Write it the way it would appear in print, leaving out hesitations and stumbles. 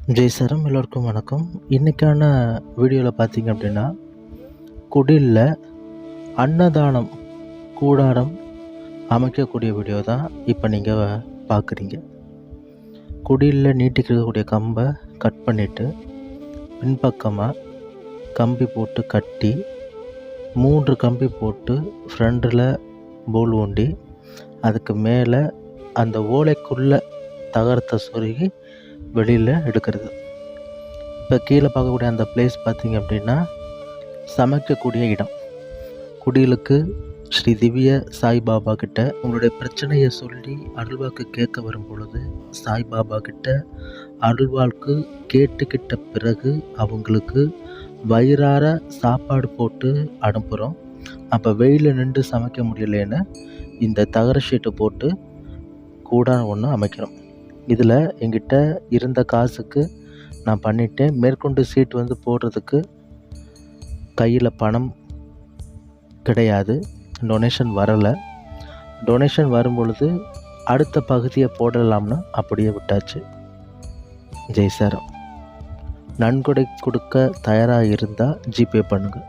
ஜெய் சரம் எல்லோருக்கும் வணக்கம். இன்றைக்கான வீடியோவில் பார்த்தீங்க அப்படின்னா, குடிலில் அன்னதானம் கூடாரம் அமைக்கக்கூடிய வீடியோ தான் இப்போ நீங்கள் பார்க்குறீங்க. குடிலில் நீட்டிக்கக்கூடிய கம்பை கட் பண்ணிவிட்டு பின்பக்கமாக கம்பி போட்டு கட்டி 3 கம்பி போட்டு ஃப்ரண்டில் போல் ஊண்டி அதுக்கு மேலே அந்த ஓலைக்குள்ளே தகரத்தை சொருகி வெளியில் எடுக்கிறது. இப்போ கீழே பார்க்கக்கூடிய அந்த பிளேஸ் பார்த்திங்க அப்படின்னா சமைக்கக்கூடிய இடம். குடிலுக்கு ஸ்ரீ திவ்ய சாய்பாபா கிட்ட உங்களுடைய பிரச்சனையை சொல்லி அருள்வாக்கு கேட்க வரும் பொழுது சாய்பாபா கிட்ட அருள்வாக்கு கேட்டுக்கிட்ட பிறகு அவங்களுக்கு வயிறார சாப்பாடு போட்டு அனுப்புகிறோம். அப்போ வெயிலில் நின்று சமைக்க முடியலன்னு இந்த தகர ஷீட்டை போட்டு கூடாரம் ஒன்று அமைக்கிறோம். இதில் என்கிட்ட இருந்த காசுக்கு நான் பண்ணிட்டேன். மேற்கொண்டு சீட் போடுறதுக்கு கையில் பணம் கிடையாது, டொனேஷன் வரலை. டொனேஷன் வரும் பொழுது அடுத்த பகுதியை போடலாம்னு அப்படியே விட்டாச்சு. ஜெய் சாரம். நன்கொடை கொடுக்க தயாராக இருந்தால் ஜிபே பண்ணுங்கள்.